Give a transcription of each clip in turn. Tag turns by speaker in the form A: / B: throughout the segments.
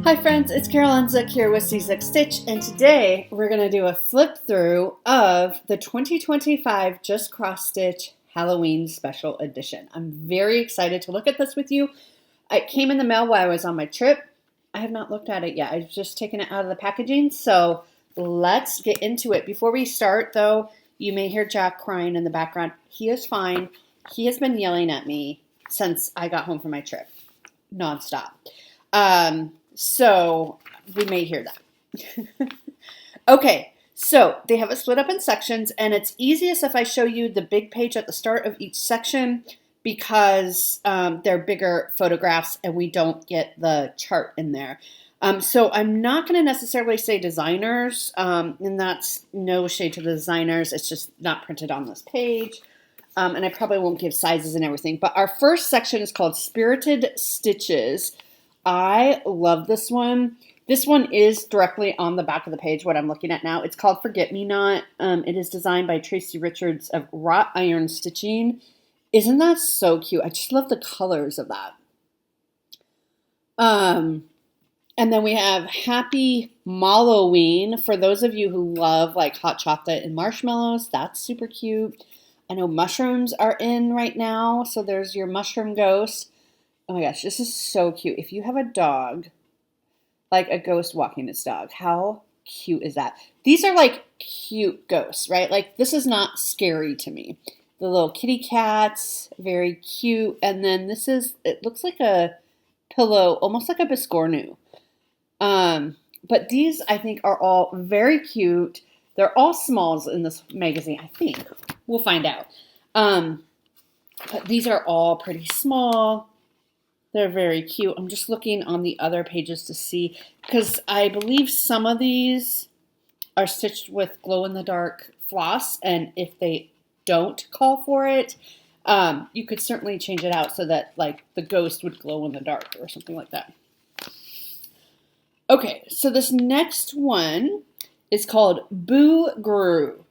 A: Hi friends, it's Carol and Zook here with C6 Stitch, and today we're going to do a flip through of the 2025 Just Cross Stitch Halloween Special Edition. I'm very excited to look at this with you. It came in the mail while I was on my trip. I have not looked at it yet. I've just taken it out of the packaging, so let's get into it. Before we start though, you may hear Jack crying in the background. He is fine. He has been yelling at me since I got home from my trip, nonstop. So we may hear that. Okay, so they have it split up in sections, and it's easiest if I show you the big page at the start of each section because they're bigger photographs and we don't get the chart in there. So I'm not going to necessarily say designers, and that's no shade to the designers. It's just not printed on this page. And I probably won't give sizes and everything. But our first section is called Spirited Stitches. I love this one. This one is directly on the back of the page, what I'm looking at now. It's called Forget Me Not. It is designed by Tracy Richards of Wrought Iron Stitching. Isn't that so cute? I just love the colors of that. And then we have Happy Malloween. For those of you who love like hot chocolate and marshmallows, that's super cute. I know mushrooms are in right now, so there's your mushroom ghost. Oh my gosh, this is so cute. If you have a dog, like a ghost walking its dog, how cute is that? These are like cute ghosts, right? Like this is not scary to me. The little kitty cats, very cute. And then this is, it looks like a pillow, almost like a Biscorn. But these I think are all very cute. They're all smalls in this magazine, I think. We'll find out. But these are all pretty small. They're very cute. I'm just looking on the other pages to see, because I believe some of these are stitched with glow-in-the-dark floss, and if they don't call for it, you could certainly change it out so that like the ghost would glow in the dark or something like that. Okay, so this next one is called Boo Grew.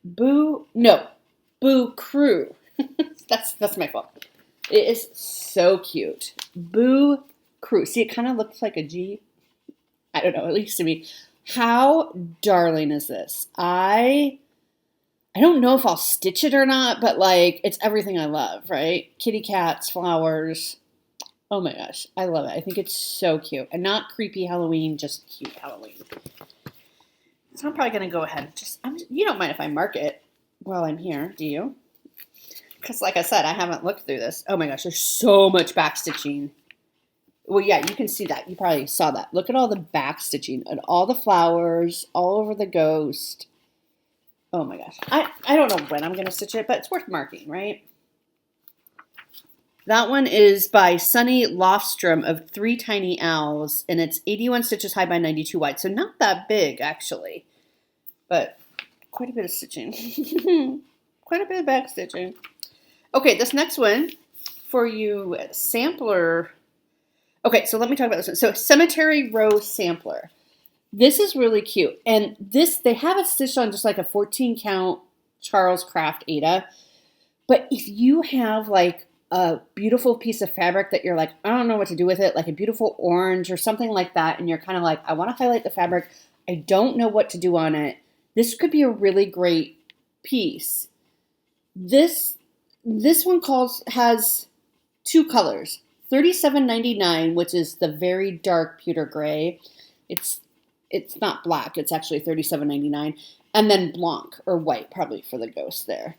A: Boo Crew. That's my fault. It is so cute. Boo Crew. See, it kind of looks like a G. I don't know, at least to me. How darling is this? I don't know if I'll stitch it or not, but like it's everything I love, right? Kitty cats, flowers. Oh my gosh, I love it. I think it's so cute. And not creepy Halloween, just cute Halloween. So I'm probably going to go ahead and just, you don't mind if I mark it while I'm here, do you? Because like I said, I haven't looked through this. Oh my gosh, there's so much back stitching. Well, yeah, you can see that. You probably saw that. Look at all the back stitching and all the flowers all over the ghost. Oh my gosh. I don't know when I'm going to stitch it, but it's worth marking, right? That one is by Sunny Lofstrom of Three Tiny Owls, and it's 81 stitches high by 92 wide. So not that big, actually, but quite a bit of stitching. Quite a bit of back stitching. Okay, this next one for you sampler. Okay, so let me talk about this one. So Cemetery Row Sampler. This is really cute. And this, they have it stitched on just like a 14 count Charles Craft Aida. But if you have like a beautiful piece of fabric that you're like, I don't know what to do with it, like a beautiful orange or something like that, and you're kind of like, I want to highlight the fabric, I don't know what to do on it, this could be a really great piece. This one has two colors. $37.99, which is the very dark pewter gray. It's not black. It's actually $37.99. And then blanc, or white, probably for the ghost there.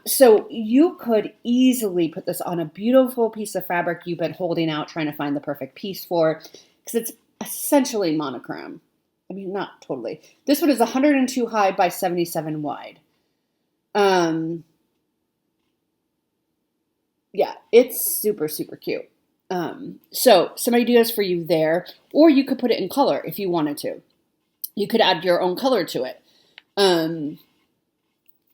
A: So you could easily put this on a beautiful piece of fabric you've been holding out, trying to find the perfect piece for, because it's essentially monochrome. I mean, not totally. This one is 102 high by 77 wide. Yeah, it's super, super cute. So some ideas for you there, or you could put it in color if you wanted to. You could add your own color to it.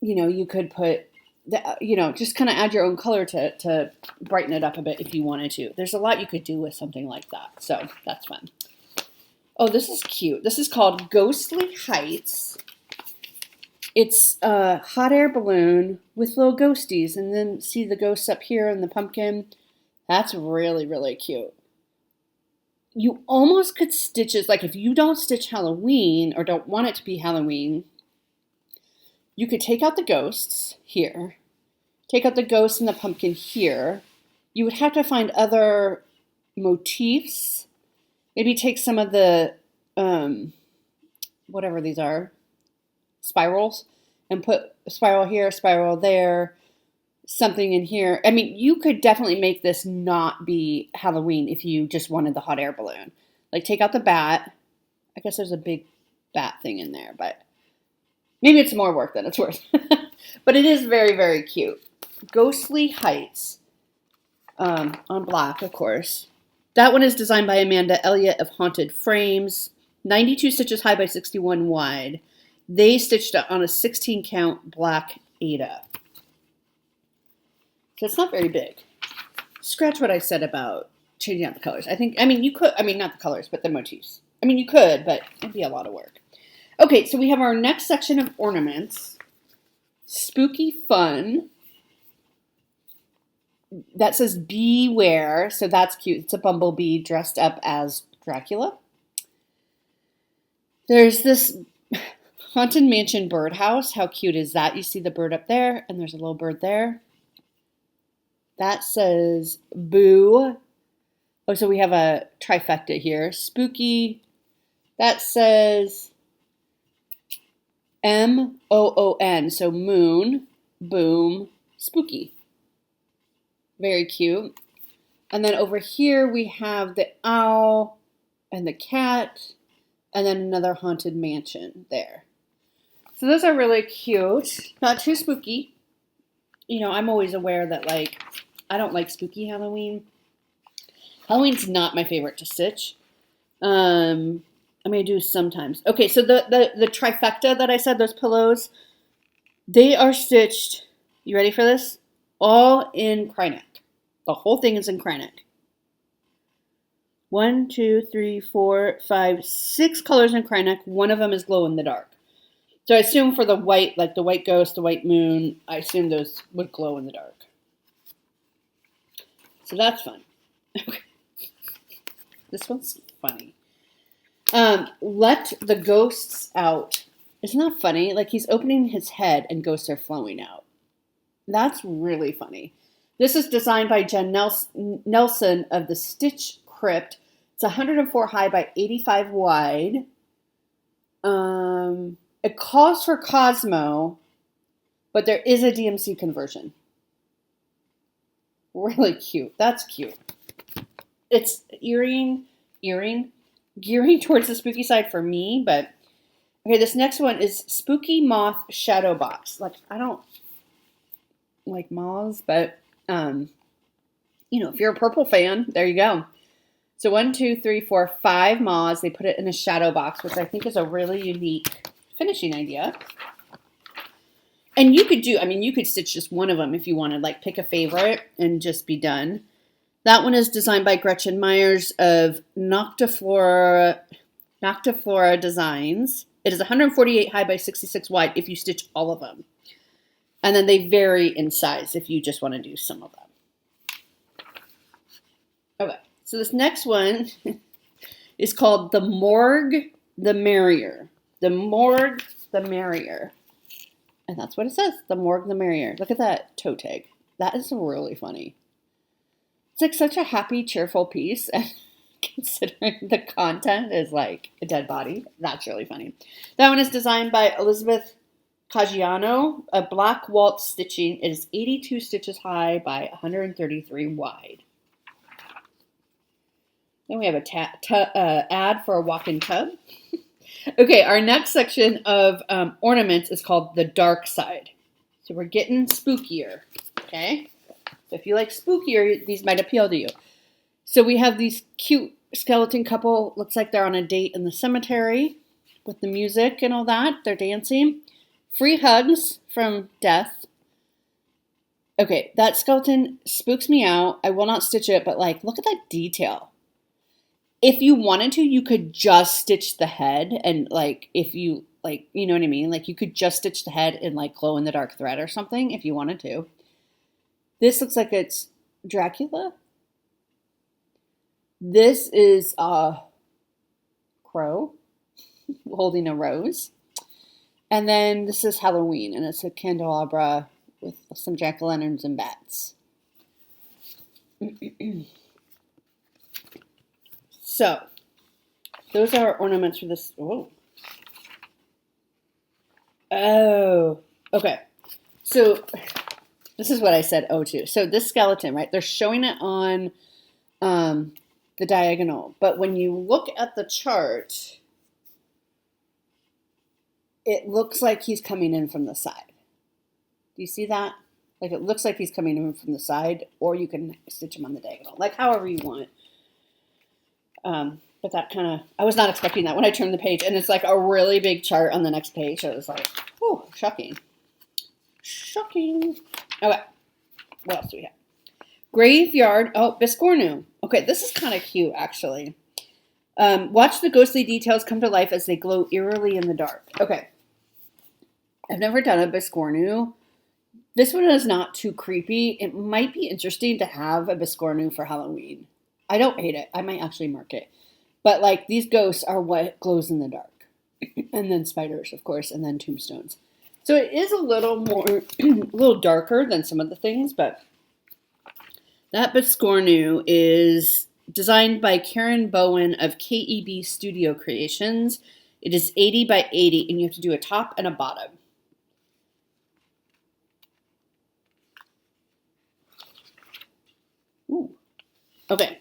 A: You could put, just kind of add your own color to brighten it up a bit if you wanted to. There's a lot you could do with something like that, so that's fun. Oh, this is cute. This is called Ghostly Heights. It's a hot air balloon with little ghosties, and then see the ghosts up here and the pumpkin. That's really, really cute. you almost could stitch it, like if you don't stitch Halloween or don't want it to be Halloween, you could take out the ghosts here, take out the ghosts and the pumpkin here. You would have to find other motifs. Maybe take some of the, whatever these are, spirals, and put a spiral here, a spiral there, something in here. I mean, you could definitely make this not be Halloween if you just wanted the hot air balloon. Like, take out the bat. I guess there's a big bat thing in there, but maybe it's more work than it's worth. But it is very, very cute. Ghostly Heights on black, of course. That one is designed by Amanda Elliott of Haunted Frames. 92 stitches high by 61 wide. They stitched it on a 16 count black Aida. So it's not very big. Scratch what I said about changing out the colors. You could, not the colors, but the motifs. You could, but it'd be a lot of work. Okay, so we have our next section of ornaments. Spooky Fun. That says Beware, so that's cute. It's a bumblebee dressed up as Dracula. There's this Haunted Mansion birdhouse. How cute is that? You see the bird up there, and there's a little bird there. That says Boo. Oh, so we have a trifecta here. Spooky. That says MOON. So moon, boom, spooky. Very cute. And then over here we have the owl and the cat and then another haunted mansion there. So those are really cute. Not too spooky. I'm always aware that, I don't like spooky Halloween. Halloween's not my favorite to stitch. I do sometimes. Okay, so the trifecta that I said, those pillows, they are stitched, you ready for this? All in Kryneck. The whole thing is in Kryneck. 1, 2, 3, 4, 5, 6 colors in Kryneck. One of them is glow in the dark. So I assume for the white, like the white ghost, the white moon, I assume those would glow in the dark. So that's fun. Okay. This one's funny. Let the ghosts out. Isn't that funny? Like, he's opening his head and ghosts are flowing out. That's really funny. This is designed by Jen Nelson of the Stitch Crypt. It's 104 high by 85 wide. It calls for Cosmo, but there is a DMC conversion. Really cute. That's cute. It's gearing towards the spooky side for me, but okay, this next one is Spooky Moth Shadow Box. Like, I don't like moths, but if you're a purple fan, there you go. So 1, 2, 3, 4, 5 moths. They put it in a shadow box, which I think is a really unique finishing idea. And you could you could stitch just one of them if you wanted, like pick a favorite and just be done. That one is designed by Gretchen Myers of Noctiflora Designs. It is 148 high by 66 wide if you stitch all of them. And then they vary in size if you just want to do some of them. Okay, so this next one is called The Morg the Marauder. The Morg the Marauder. And that's what it says, The Morg the Marauder. Look at that toe tag. That is really funny. It's like such a happy, cheerful piece. And considering the content is like a dead body, that's really funny. That one is designed by Elizabeth Caggiano, a black waltz stitching. It is 82 stitches high by 133 wide. Then we have a ad for a walk-in tub. Okay, our next section of ornaments is called The Dark Side. So we're getting spookier, okay? So if you like spookier, these might appeal to you. So we have these cute skeleton couple. Looks like they're on a date in the cemetery with the music and all that. They're dancing. Free hugs from Death. Okay, that skeleton spooks me out. I will not stitch it, but look at that detail. If you wanted to, you could just stitch the head and if you you know what I mean? You could just stitch the head in glow in the dark thread or something if you wanted to. This looks like it's Dracula. This is a crow holding a rose. And then this is Halloween, and it's a candelabra with some jack-o'-lanterns and bats. So, those are ornaments for this. Oh, okay. So, this is what I said, to. So, this skeleton, right? They're showing it on the diagonal. But when you look at the chart, it looks like he's coming in from the side. Do you see that? Like, it looks like he's coming in from the side, or you can stitch him on the diagonal, like however you want. But that kind of, I was not expecting that when I turned the page, and it's like a really big chart on the next page. It was like, whew, shocking. Shocking. Okay, what else do we have? Graveyard, Biscorn. Okay, this is kind of cute, actually. Watch the ghostly details come to life as they glow eerily in the dark. Okay. I've never done a Biscorn. This one is not too creepy. It might be interesting to have a Biscorn for Halloween. I don't hate it. I might actually mark it. But, like, these ghosts are what glows in the dark. And then spiders, of course, and then tombstones. So it is a little more, a little darker than some of the things, but that Biscorn is designed by Karen Bowen of KEB Studio Creations. It is 80 by 80, and you have to do a top and a bottom. Ooh. Okay.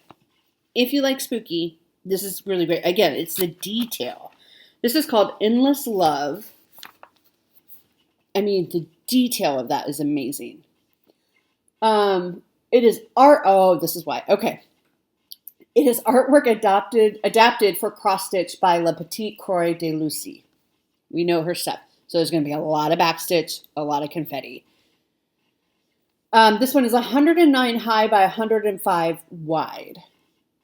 A: If you like spooky, this is really great. Again, it's the detail. This is called Endless Love. I mean, the detail of that is amazing. It is art. Oh, this is why. Okay. It is artwork adapted for cross stitch by La Petite Croix de Lucie. We know her stuff. So there's going to be a lot of backstitch, a lot of confetti. This one is 109 high by 105 wide.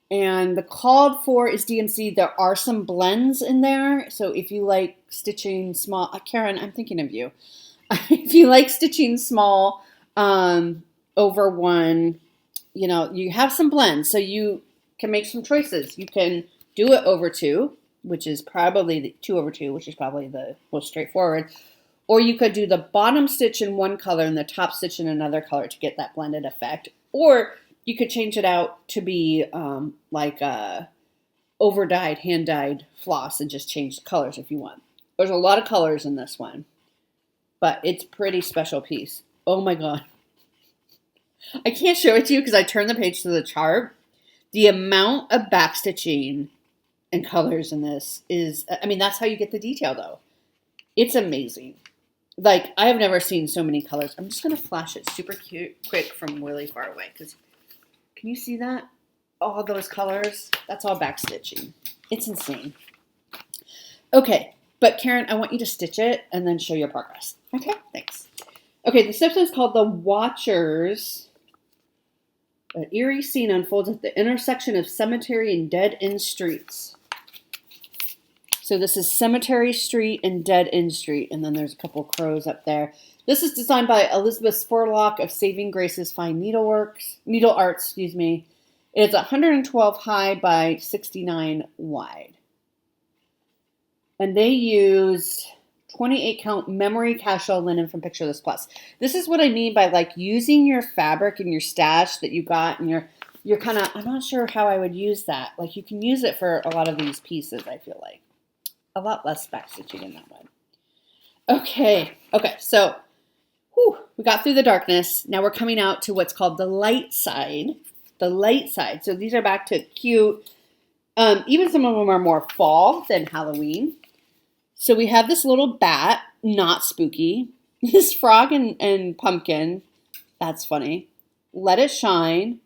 A: And the called for is DMC. There are some blends in there. So if you like stitching small, Karen, I'm thinking of you. If you like stitching small over one, you know, you have some blends. So you can make some choices. You can do it over two, which is probably the 2 over 2, which is probably the most straightforward. Or you could do the bottom stitch in one color and the top stitch in another color to get that blended effect. Or you could change it out to be like a over-dyed, hand-dyed floss and just change the colors if you want. There's a lot of colors in this one, but it's a pretty special piece. Oh my God. I can't show it to you because I turned the page to the chart. The amount of backstitching and colors in this is, I mean, that's how you get the detail though. It's amazing. Like, I have never seen so many colors. I'm just going to flash it super quick from really far away because can you see that? All those colors, that's all backstitching. It's insane. Okay, but Karen, I want you to stitch it and then show your progress. Okay, thanks. Okay, the section is called The Watchers. An eerie scene unfolds at the intersection of cemetery and dead-end streets. So this is Cemetery Street and Dead End Street, and then there's a couple crows up there. This is designed by Elizabeth Spurlock of Saving Grace's Fine Needle Arts. It's 112 high by 69 wide. And they used 28 count memory casual linen from Picture This Plus. This is what I mean by like using your fabric and your stash that you got, and you're kind of, I'm not sure how I would use that. Like you can use it for a lot of these pieces, I feel like. A lot less backstitching in that one. Okay, so we got through the darkness. Now we're coming out to what's called the light side. The light side. So these are back to cute. Even some of them are more fall than Halloween. So we have this little bat, not spooky. This frog and pumpkin. That's funny. Let It Shine.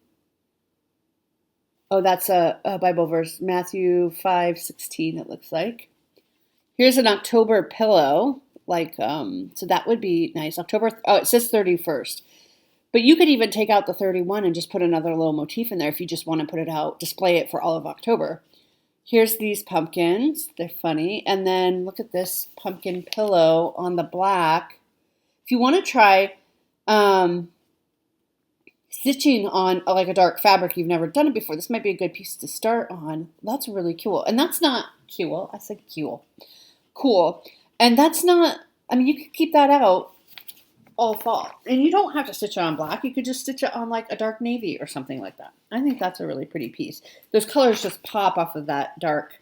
A: Oh, that's a Bible verse. Matthew 5:16, it looks like. Here's an October pillow. So that would be nice. It says 31st. But you could even take out the 31 and just put another little motif in there if you just want to put it out, display it for all of October. Here's these pumpkins. They're funny. And then look at this pumpkin pillow on the black. If you want to try stitching on like a dark fabric, you've never done it before, this might be a good piece to start on. That's really cool. And that's not cool. I said cool. Cool. And that's not, I mean, you could keep that out all fall. And you don't have to stitch it on black. You could just stitch it on like a dark navy or something like that. I think that's a really pretty piece. Those colors just pop off of that dark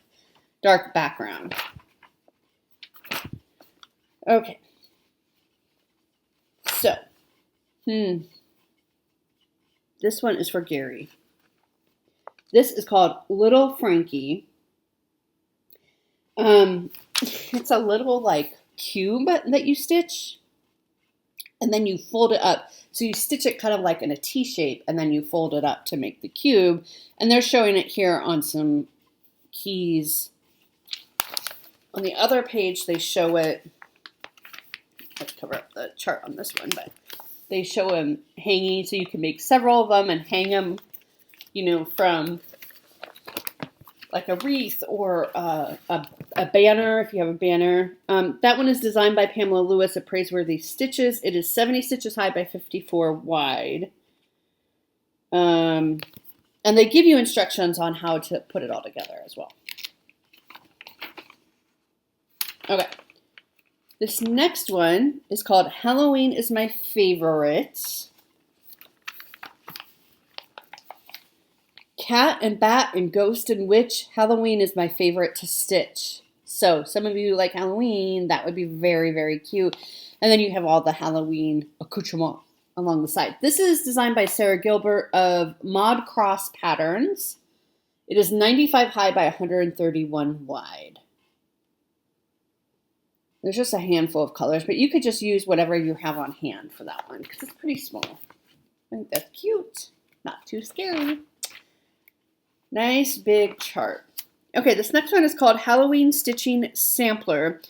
A: background. Okay. So, this one is for Gary. This is called Little Frankie. It's a little like cube that you stitch, and then you fold it up. So you stitch it kind of like in a T shape, and then you fold it up to make the cube. And they're showing it here on some keys. On the other page, they show it. Let's cover up the chart on this one, but they show them hanging, so you can make several of them and hang them, you know, from like a wreath or a banner, if you have a banner. That one is designed by Pamela Lewis at Praiseworthy Stitches. It is 70 stitches high by 54 wide. And they give you instructions on how to put it all together as well. Okay. This next one is called Halloween is My Favorite. Cat and Bat and Ghost and Witch, Halloween is my favorite to stitch. So some of you like Halloween, that would be very, very cute. And then you have all the Halloween accoutrement along the side. This is designed by Sarah Gilbert of Mod Cross Patterns. It is 95 high by 131 wide. There's just a handful of colors, but you could just use whatever you have on hand for that one because it's pretty small. I think that's cute. Not too scary. Nice big chart. Okay, this next one is called Halloween Stitching Sampler.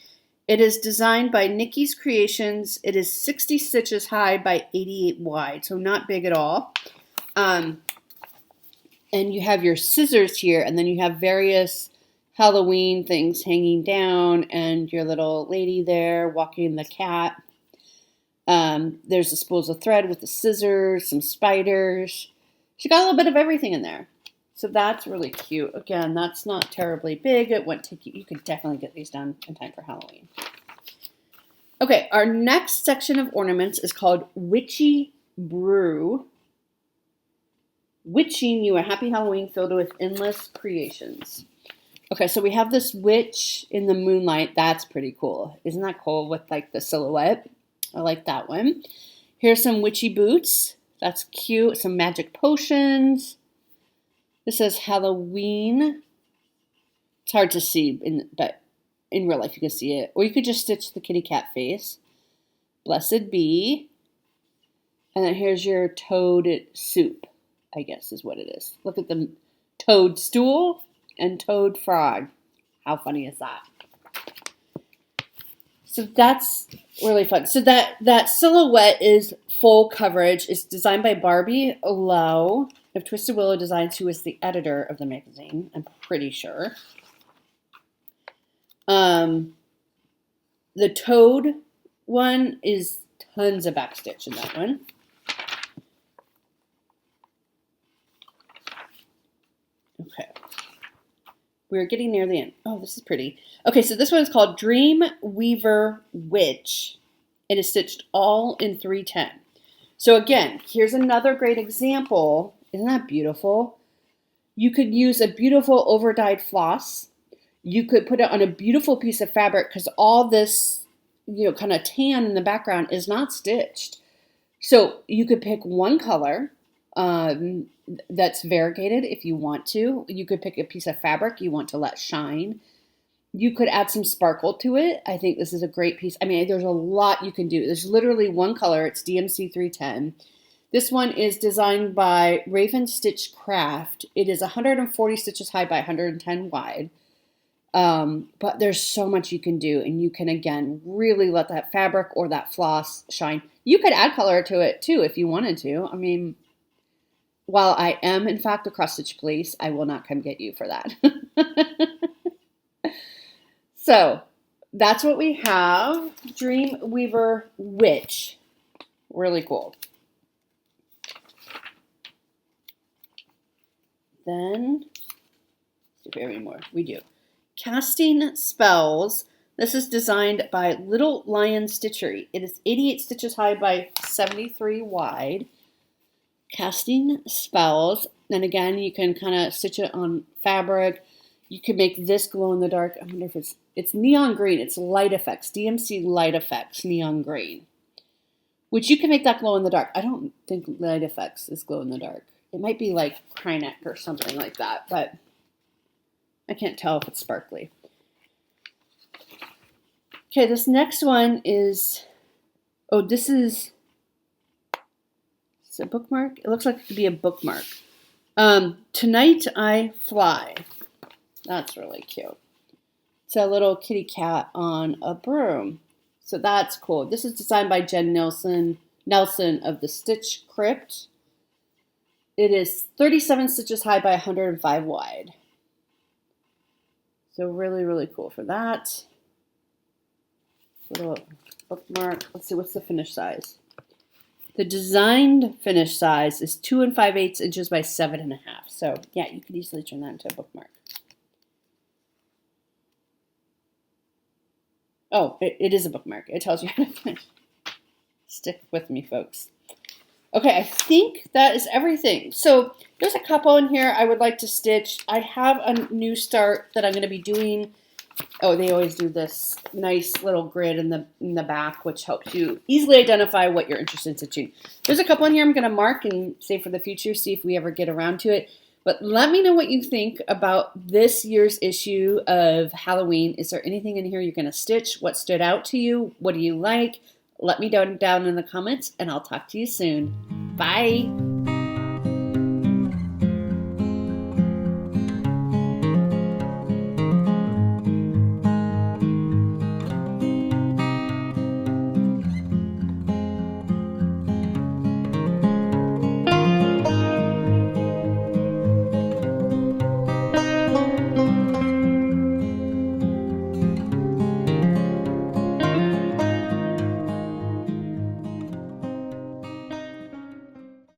A: It is designed by Nikki's Creations. It is 60 stitches high by 88 wide, so not big at all. And you have your scissors here, and then you have various Halloween things hanging down, and your little lady there walking the cat. There's the spools of thread with the scissors, some spiders. She got a little bit of everything in there. So that's really cute. Again, that's not terribly big. It won't take you could definitely get these done in time for Halloween. Okay, our next section of ornaments is called Witchy Brew. Witching you a happy Halloween filled with endless creations. Okay, so we have this witch in the moonlight. That's pretty cool. Isn't that cool with like the silhouette? I like that one. Here's some witchy boots. That's cute. Some magic potions. This says Halloween. It's hard to see, but in real life you can see it. Or you could just stitch the kitty cat face. Blessed be. And then here's your toad soup, I guess is what it is. Look at the toadstool and toad frog. How funny is that? So that's really fun. So that silhouette is full coverage. It's designed by Barbie Lowe of Twisted Willow Designs, who is the editor of the magazine, I'm pretty sure. The toad one is tons of backstitch in that one. Okay. We're getting near the end. Oh, this is pretty. Okay, so this one is called Dream Weaver Witch. It is stitched all in 310. So again, here's another great example. Isn't that beautiful? You could use a beautiful over-dyed floss. You could put it on a beautiful piece of fabric because all this, you know, kind of tan in the background is not stitched. So you could pick one color that's variegated if you want to. You could pick a piece of fabric you want to let shine. You could add some sparkle to it. I think this is a great piece. I mean, there's a lot you can do. There's literally one color. It's DMC 310. This one is designed by Raven Stitch Craft. It is 140 stitches high by 110 wide. But there's so much you can do, and you can, again, really let that fabric or that floss shine. You could add color to it, too, if you wanted to. I mean, while I am, in fact, a cross-stitch police, I will not come get you for that. So, that's what we have. Dream Weaver Witch. Really cool. then, let's see if we have any more. We do. Casting Spells. This is designed by Little Lion Stitchery. It is 88 stitches high by 73 wide. Casting Spells. And again, you can kind of stitch it on fabric. You can make this glow in the dark. I wonder if it's neon green. It's Light Effects, DMC Light Effects neon green, which you can make that glow in the dark. I don't think Light Effects is glow in the dark. It might be like Krynek or something like that, but I can't tell if it's sparkly. Okay, this next one is, oh, this is a bookmark. It looks like it could be a bookmark. Tonight I Fly. That's really cute. It's a little kitty cat on a broom. So that's cool. This is designed by Jen Nelson of the Stitch Crypt. It is 37 stitches high by 105 wide. So really, really cool for that. Little bookmark. Let's see, what's the finish size? The designed finish size is 2 5/8 inches by 7.5. So yeah, you could easily turn that into a bookmark. Oh, it is a bookmark. It tells you how to finish. Stick with me, folks. Okay, I think that is everything. So there's a couple in here I would like to stitch. I have a new start that I'm going to be doing. Oh, they always do this nice little grid in the back, which helps you easily identify what you're interested in stitching. There's a couple in here I'm going to mark and save for the future, see if we ever get around to it. But let me know what you think about this year's issue of Halloween. Is there anything in here you're going to stitch? What stood out to you? What do you like? Let me know down in the comments, and I'll talk to you soon. Bye.